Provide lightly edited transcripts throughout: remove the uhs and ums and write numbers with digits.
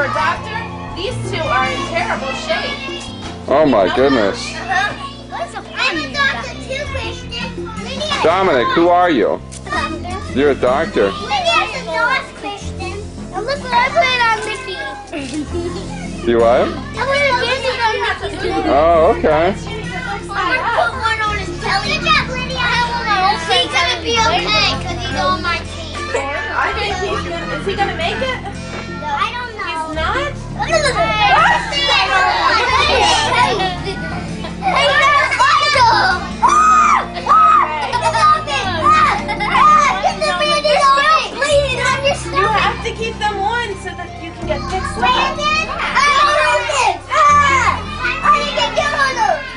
a doctor. These two are in terrible shape. Oh my goodness. I'm a doctor too, Christian. Dominic, who are you? Doctor. You're a doctor. Lydia's a nurse, Christian. And look what I put on Mickey. You what? I put a bandage on Mickey. Oh, okay. I'm gonna put one on his belly. Good job, Lydia. He's gonna be okay because he's on my team. I think is he gonna make it? I don't know. He's not? You have to keep them on so that you can get fixed up.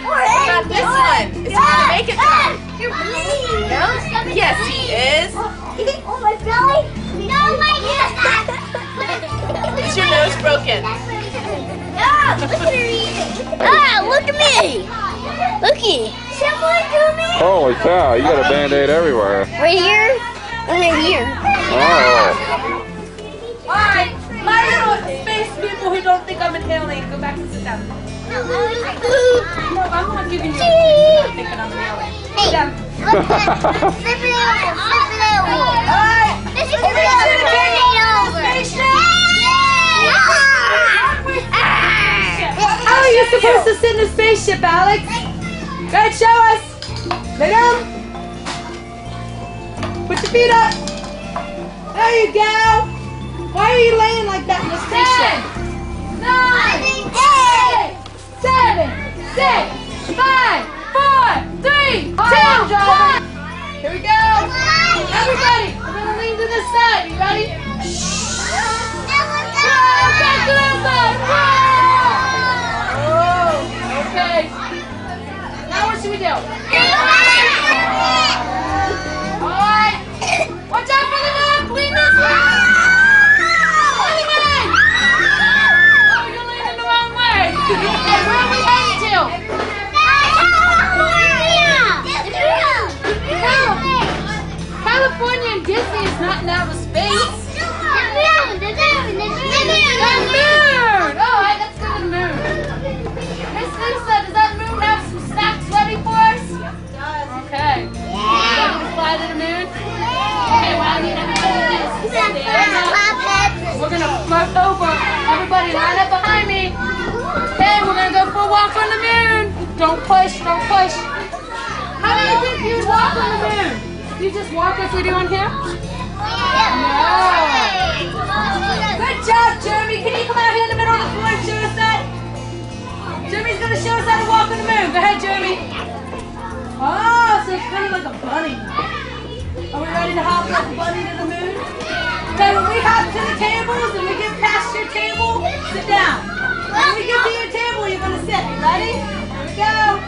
What about this one? Is he gonna make it though? You're bleeding. No? Yes, he is. Oh, my belly? No, my nose. Is your nose broken? Ah, look at her eating. Ah, look at me. Looky. Someone do me. Holy cow, you got a band-aid everywhere. Right here and right here. Oh. Alright, my little space people who don't think I'm inhaling, go back and sit down. No, I'm not giving you a not thinking I'm inhaling. Sit down. Flip it over. Flip it over. Alright, This is turn it over. how are you supposed to sit in a spaceship, Alex? Go ahead, show us. Lay down. Put your feet up. There you go. Why are you laying like that in the spaceship? 9, 8, 7, 6, 5, 4, 3, 2, 1. Here we go. Everybody, we're going to lean to this side. You ready? Back to that side. Whoa. Okay. Now what should we do? All right. Watch out for the moon. Clean this one. Hey, where are we heading to? California and Disney is not in outer space. The moon! Alright, let's go to the moon. Miss Lisa, does that moon have some snacks ready for us? Okay. Ready to fly to the moon? Okay, well, I need everybody to stand up. We're going to float over. Everybody line up behind me. Okay, we're going to go for a walk on the moon. Don't push, don't push. How do you think you would walk on the moon? You just walk like we do on here? No. Good job, Jeremy. Can you come out here in the middle of the floor and show us that? Jeremy's going to show us how to walk on the moon. Go ahead, Jeremy. Oh, so it's kind of like a bunny. Are we ready to hop like a bunny to the moon? Okay, when we hop to the tables and we get past your table, sit down. When we get to your table, you're going to sit. Ready? Here we go.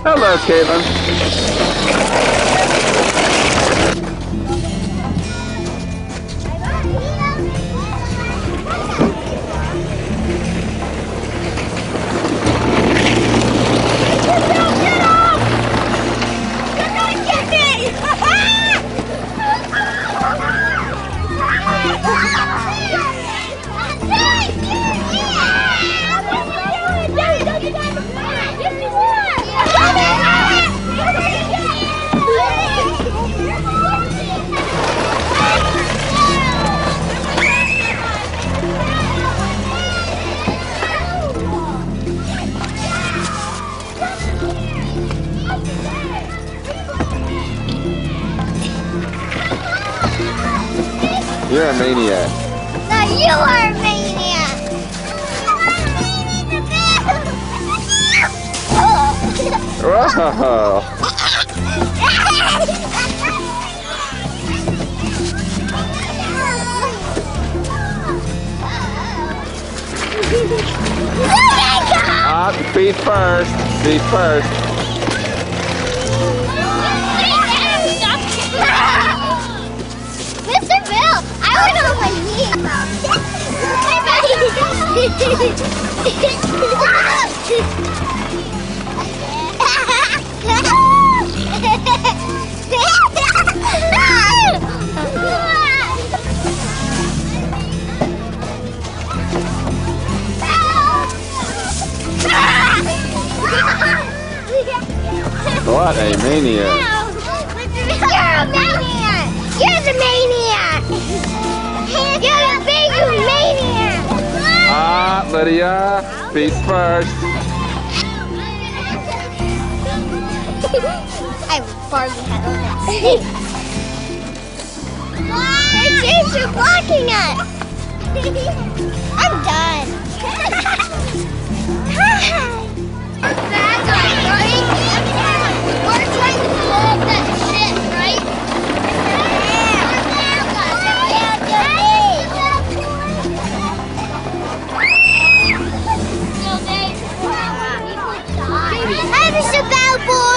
Hello, Caitlin. You're a maniac. No, you are a maniac. Wow. Feet first. Feet first. Mr. Bill, I want to on my knee. What a maniac. You're a maniac. You're the maniac. You're a big maniac. Lydia. Feet first. I barely had it. James, you're blocking us. I'm done. We're trying to pull up that shit, right? Hi, Mr. Balboa.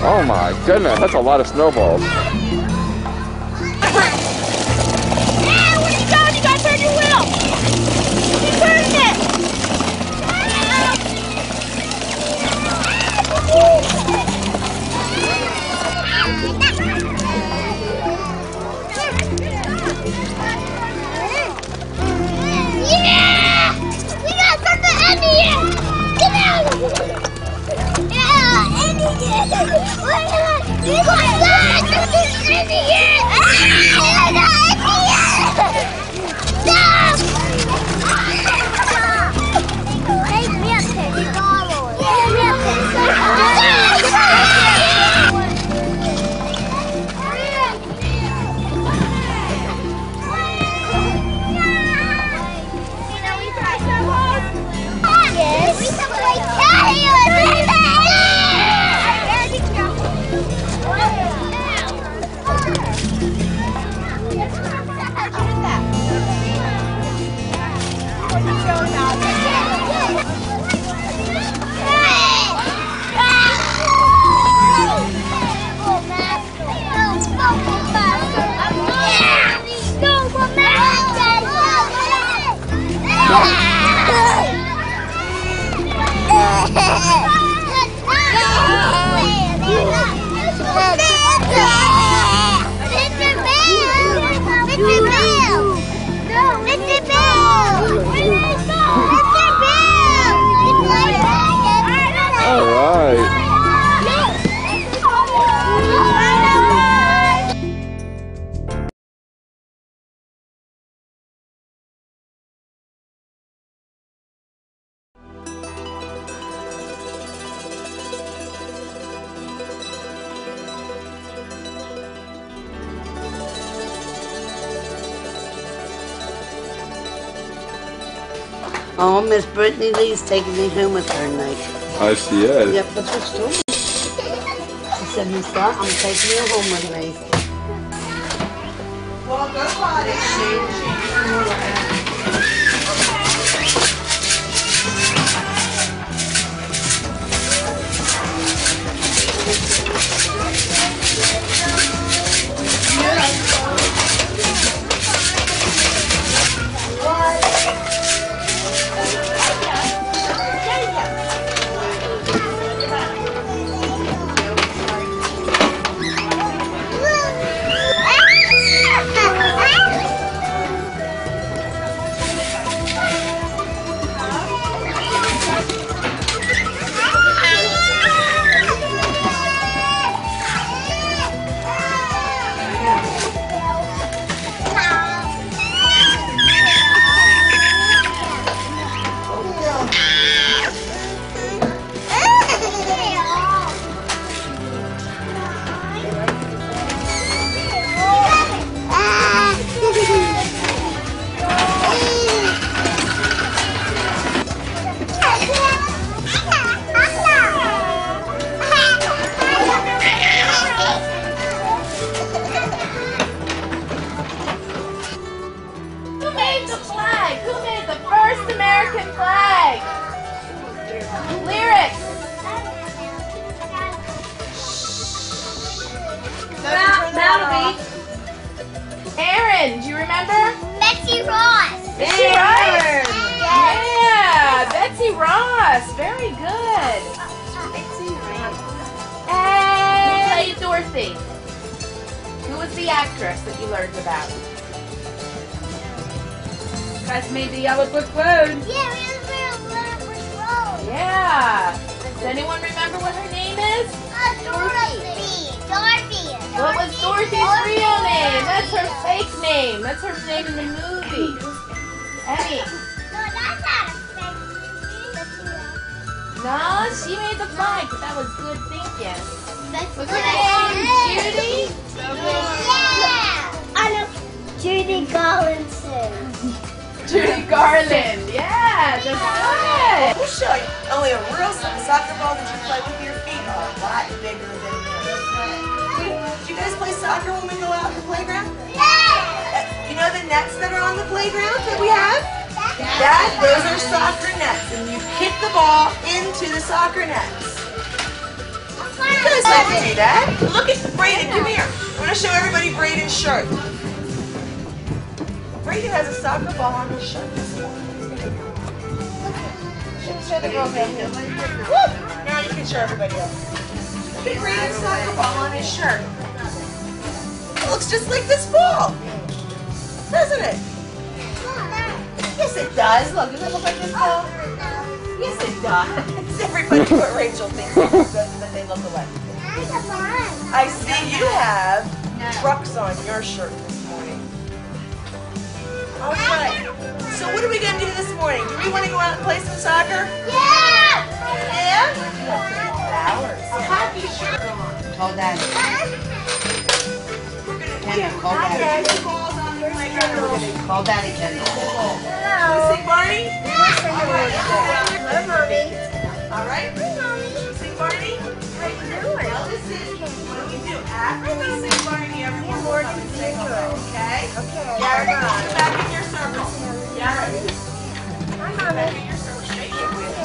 Oh my goodness, that's a lot of snowballs. Where you going? You gotta turn your wheel. You turned it. Yeah! We got from the Indian. Get out! Yeah, Indian. You got that! This is Indian. Oh, Miss Brittany Lee's taking me home with her tonight. Oh, she is? Yep, that's what she told me. She said, Miss Dot, I'm taking you home with me. Well, go on it. Yes, very good. Hey, Dorothy. Who was the actress that you learned about? You guys made the Yellow Brick Road. Yeah, we have a little brick road. Yeah. Does anyone remember what her name is? Dorothy. Dorothy. What was Dorothy's real name? That's her fake name. That's her name in the movie. Eddie. No, that's not a fake name. No, she made the flag, but that was good thinking. Was her Yeah. name Judy? Yeah. I know. Judy Garlandson. Judy Garland. Yeah, that's good. We'll show you. Only a real soccer ball that you play with your feet are a lot bigger than this. Do you guys play soccer when we go out in the playground? Yeah. You know the nets that are on the playground that we have? Those are soccer nets, and you kick the ball into the soccer nets. You guys like to do that. Look at Brayden, come here. I'm going to show everybody Brayden's shirt. Brayden has a soccer ball on his shirt. Show the girls that here. Now you can show everybody else. Look at Brayden's soccer ball on his shirt. It looks just like this ball, doesn't it? Yes, it does. Look, does it look like this ball? Yes, it does. Everybody but Rachel thinks that they look alike. I see you have trucks on your shirt this morning. All right. So what are we going to do this morning? Do we want to go out and play some soccer? Yeah. Yeah? Flowers. A hockey shirt on. Call Daddy. We're going to Kendall, call Daddy. balls on the playground. Call Daddy, Kendall. Hello. Sing Barney? Hello, Mommy. All right. Sing Barney? Well, this is what we do. After we sing Barney, everyone will come and say hello, okay? Okay. Garrett, come back in your circle. Garrett. Hi, Mommy. Back in your circle. Shake it with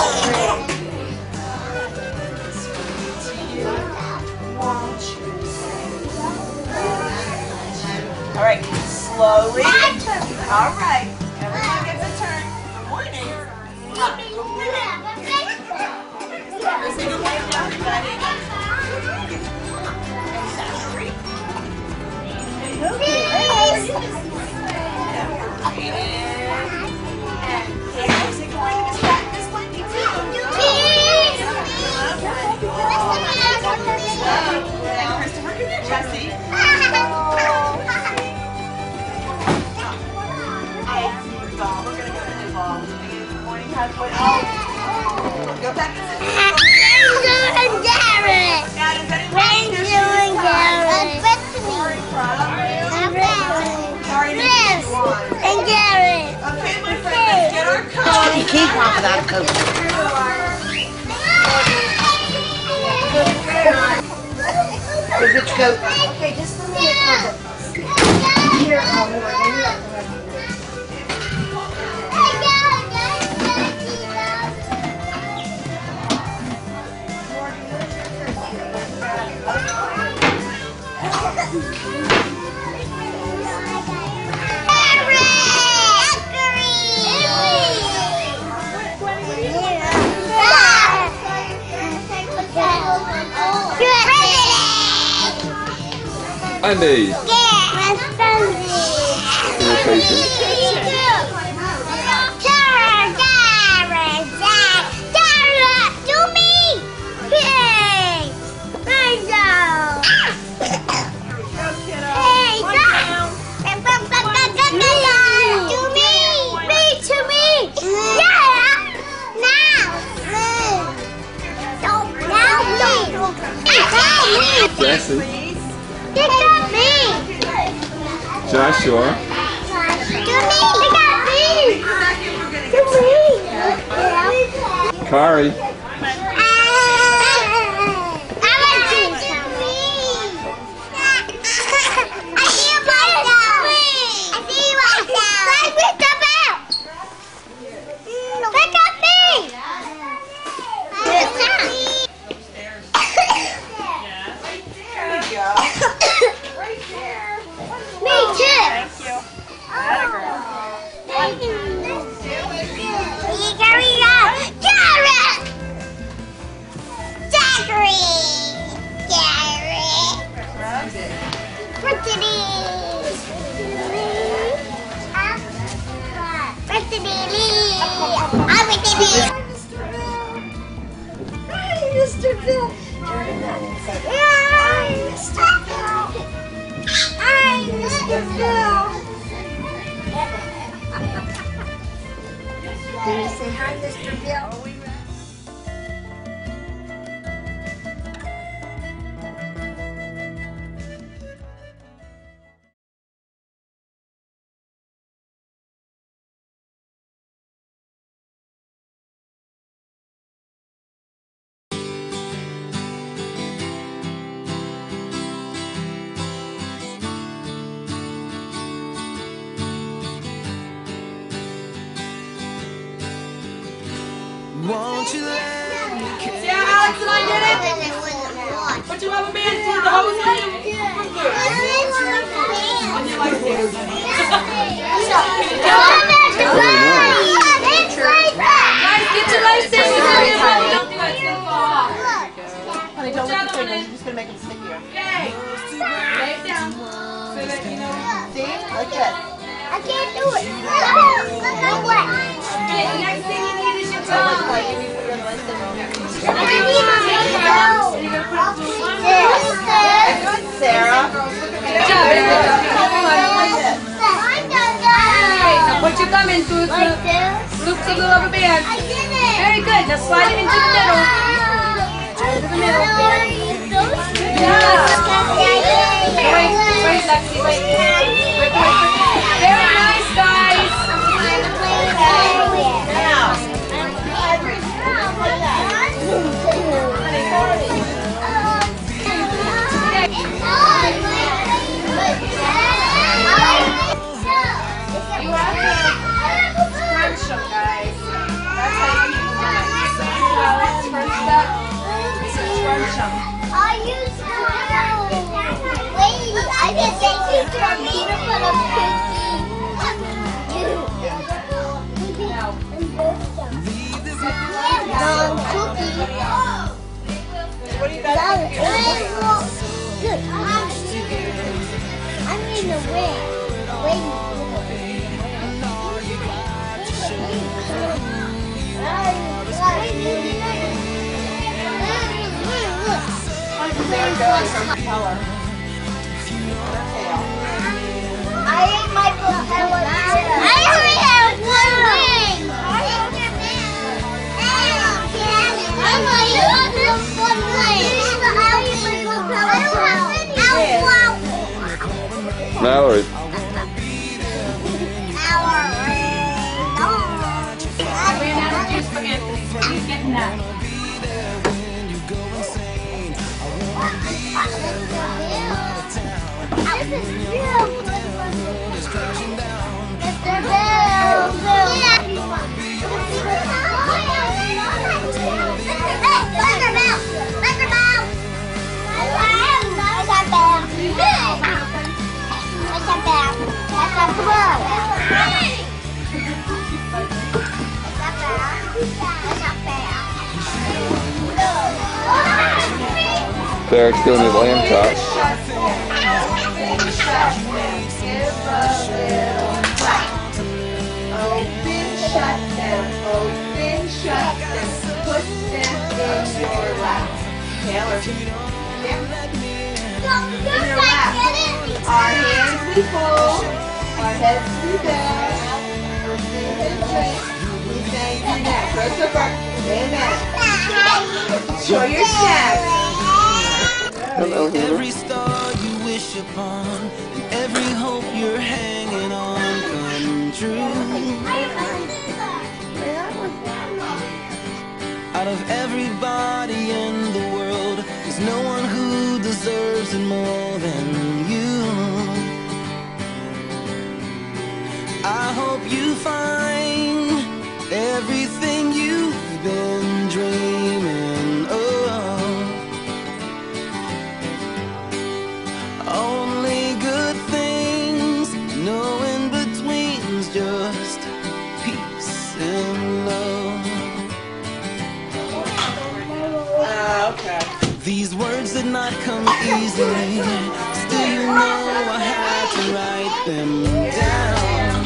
All right, slowly. All right, everyone gets a turn. Good morning. Say good morning, everybody. Christopher, come here, Jesse. Ball. We're gonna go to the ball. Good morning, halfway. Oh, go back and sit. Garrett. Now, does anyone We're doing Garrett. And Garrett. Okay, my friend, let's get our coat. You can't talk without a coat. Go get your coat. Okay, just a minute. Here, Andy. Jesse. Joshua. Kari. Garrett! Mr. Bill. Hi, Mr. Bill. Hi, Mr. Bill. Can you say hi, Mr. Bill? Won't you let me See how Alex and I did it? Put your rubber band through the hose in. Guys, get your lightsaber. Don't do it. It's gonna fall off. Honey, don't lift your fingers. You're just gonna make them stickier. Okay. Lay it down. So that you know. See? Like this. I can't do it. No way. Okay, the next thing you need is your tongue. Good, Sarah. Good job. Now put your thumb into the loops of the rubber band. I did it. Very good. Now slide it into the middle. Into the middle. Yeah. Wait, Lexi, wait. Very nice, guys. What do you got? I'm in the way. I ate my propeller. I only have one wing. I'm like, you have one wing. Mallory. Ran out of juice for Anthony, so he's getting that. Derek's doing his lamb chops. Open, shut them. Open, shut them. Put them in your lap. Taylor. In your lap. Our hands we pull. Our heads we down. We say that. Christopher. Amen. Show your snaps. every star you wish upon, and every hope you're hanging on come true. Out of everybody in the world, there's no one who deserves it more than you. I hope you find everything you've been dreaming of. Only good things, no in-betweens, just peace and love. Okay. These words did not come easily. Still, you know I had to write them down.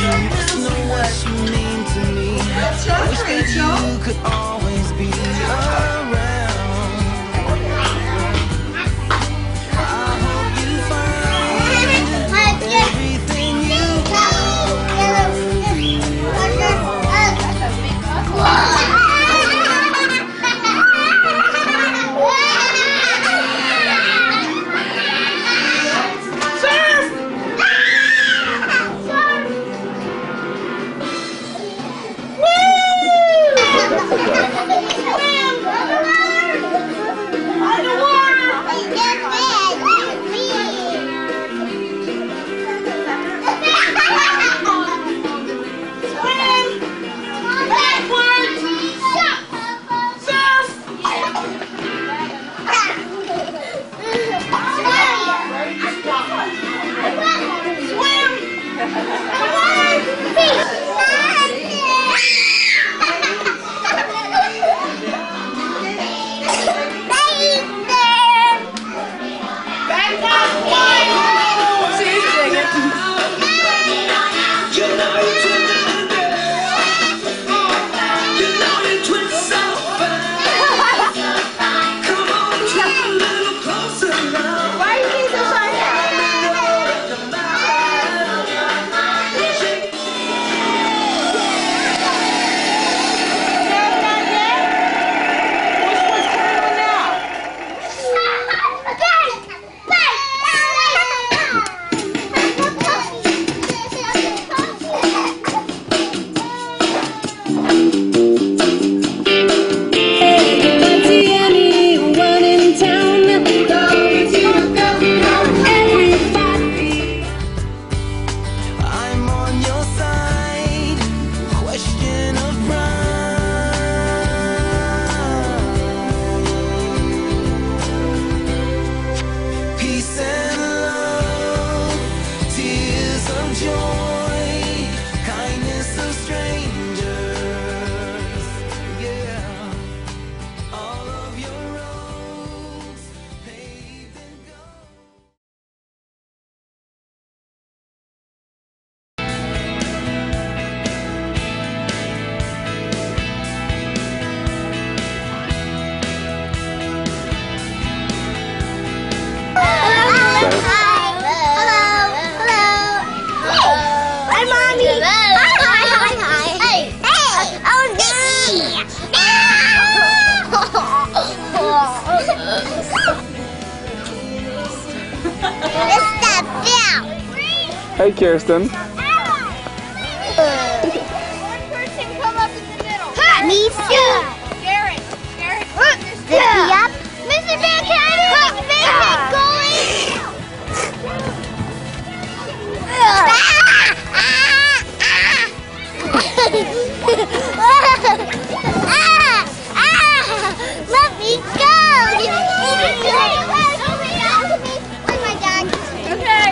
You must know what you mean to me. I wish that you could always be around. I hope you find everything you Hey, Kirsten. One person come up in the middle. Me too. Garrett. Yep. Mr. Bear, can I make it going? Let me go. Oh my God. Okay.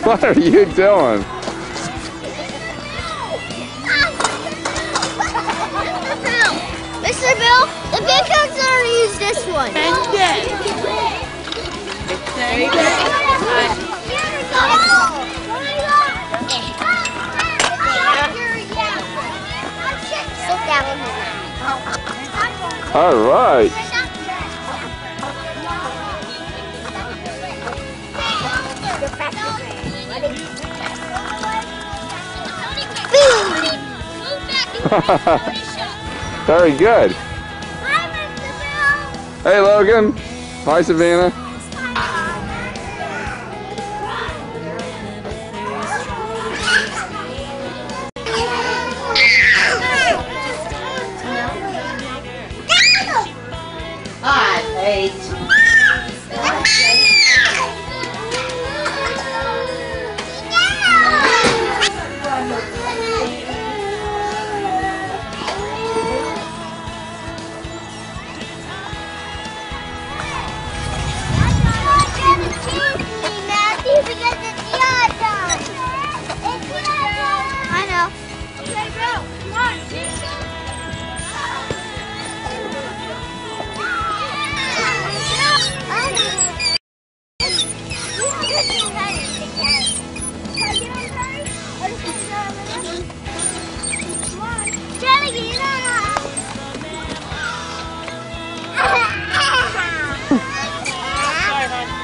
What are you doing? Mr. Bill, the big ones are use this one. And then. There you go. Sit down. All right. Very good. Hi, Mr. Bill. Hey, Logan. Hi, Savannah. Great. I know. Okay, bro. Come on.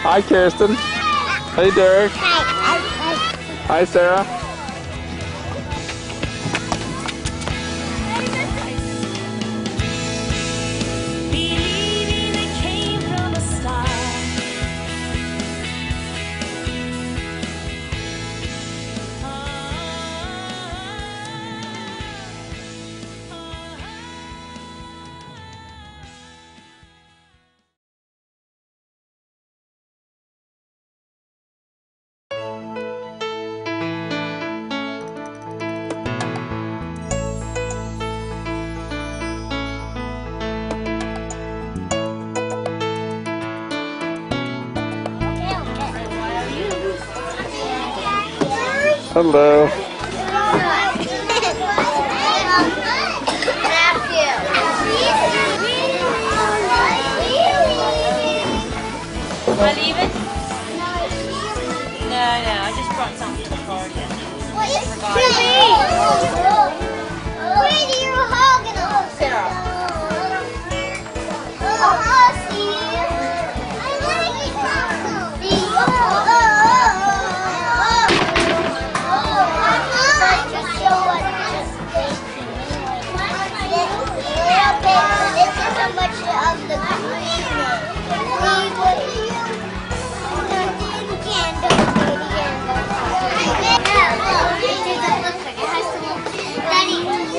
Hi, Kirsten. Hey, Derek. Hi, Sarah. Believing it came from the start. Hello. Am I leaving? No, I just brought something to the party.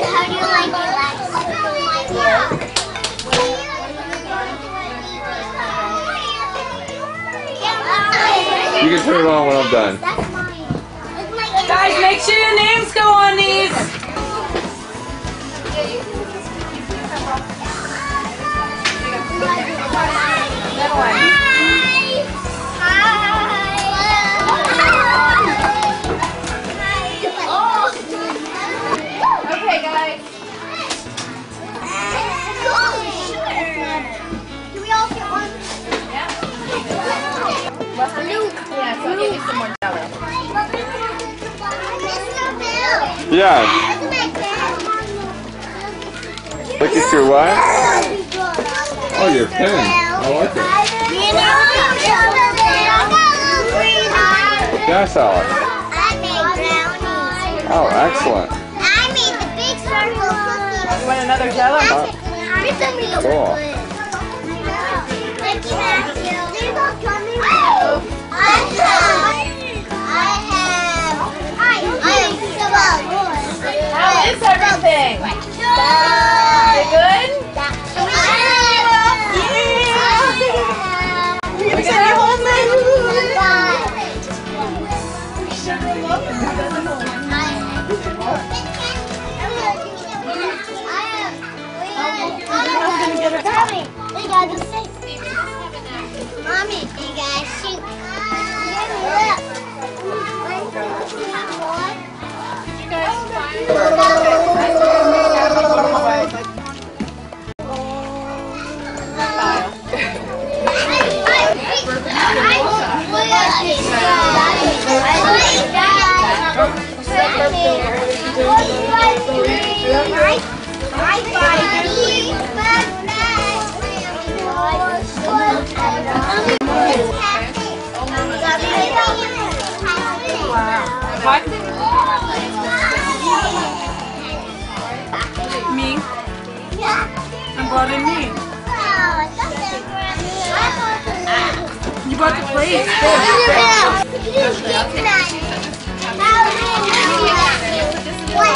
How do you like your legs? You can turn it on when I'm done. That's mine. Guys, make sure your names go on these. That one. Okay, guys. Do we all get one? Yeah, so I'll get you some more jello. Mr. Bill. Yeah. Look at your what? Oh, your pen. I like it. Yes, Alex. I made brownies. Oh, excellent. I made the big circle cookies. You want another jello? Cool. How is everything? You good? You can you hold Mommy, you guys shoot. Me? I brought in me. You brought the plate. What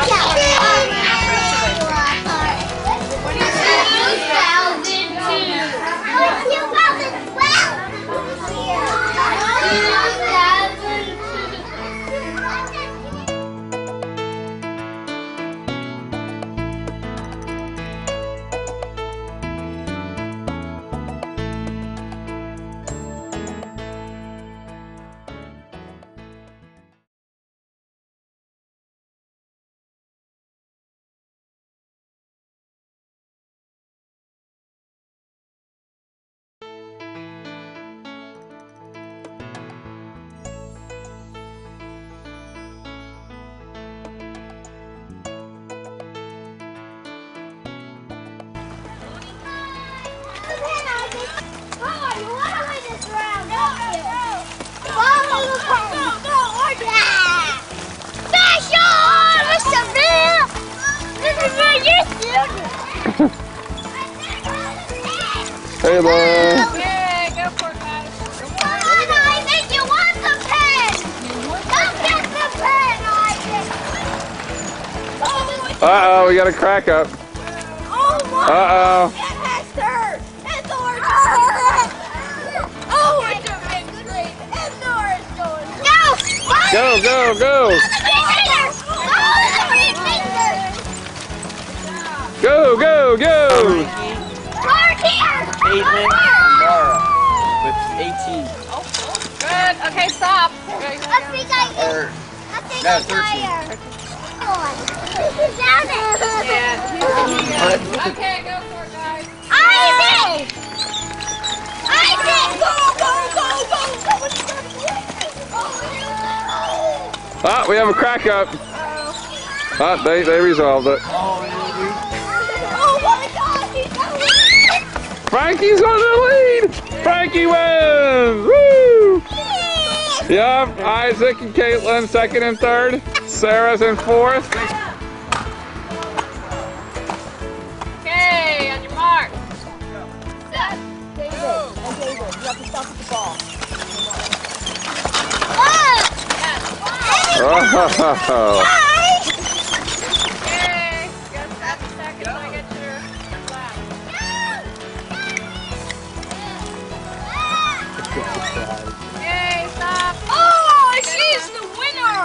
Hey, bud. Okay, go for it, guys. I think you want the pen. Come get the pen, Isaac. Uh-oh, we got a crack up. Oh my! Uh-oh. It has hurt. And Thor's hurt. Oh, it's a big scream. And Thor's going. Go, go, go. Go, go, go. Caitlin and Laura with 18. Good. Okay, stop. Or, I think I no, 13. Okay, go for it, guys. Isaac! Isaac! Go! Ah, we have a crack up. Ah, they resolved it. Oh my God! He's so Frankie's on the lead. Frankie wins. Woo! Yep, Isaac and Caitlin second and third. Sarah's in fourth. Okay, on your mark. David, you have to stop with the ball. Oh. Okay, you got 7 seconds till I get your lap. Okay, stop. Oh, she's the winner!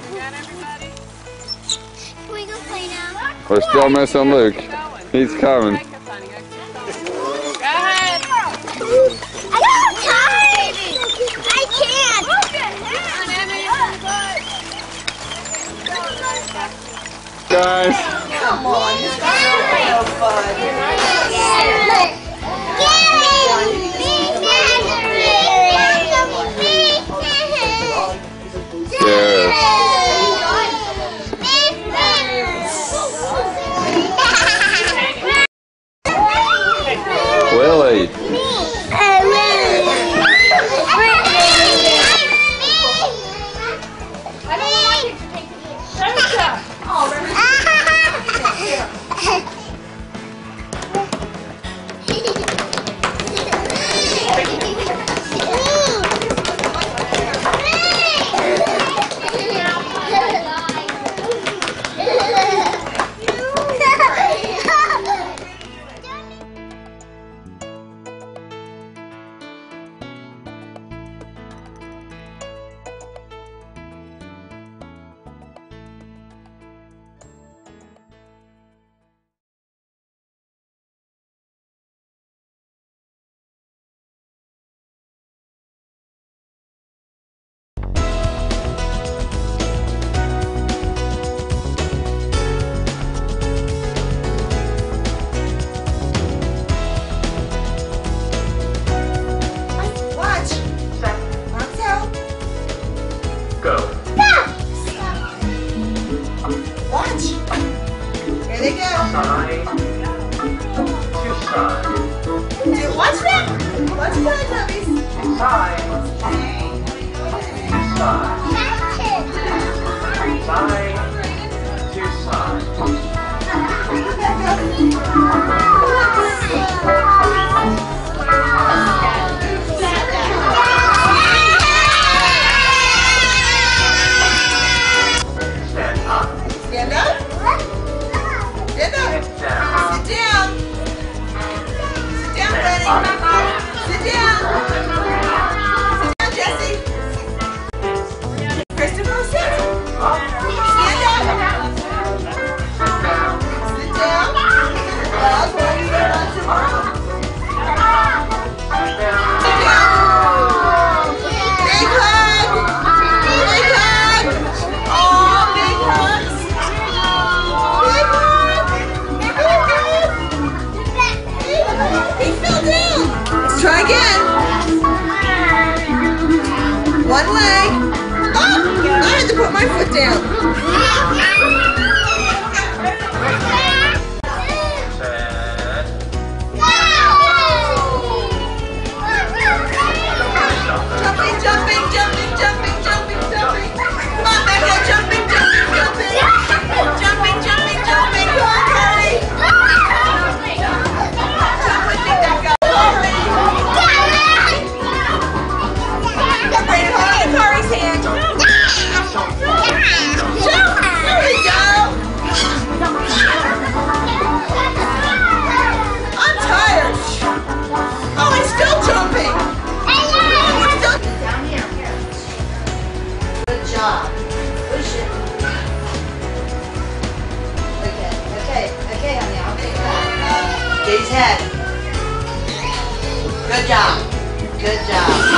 You got everybody? Can we go play now? We're still missing Luke. He's coming. Okay, honey, go ahead. I'm tired! I can't! Come on, Emmy. Guys, Come on, this is no fun. Willie. Watch. Arms out. Watch. Here they go. Watch them. Watch the Teletubbies. Stand up. Stand up. Sit down. Sit down, Benny. Sit down. Sit down, Jesse. Christopher, sit. Stand up. Sit down. Well, what do you want to do? Sit down. Big hug. Big hug. Oh, big hugs. Big hug. He fell down. Let's try again. One leg. Oh, I had to put my foot down. Jumping, jumping, jumping, jumping, jumping, jumping. Come on, Becca, jumping, jumping, jumping. Jumping, jumping. job. Good job.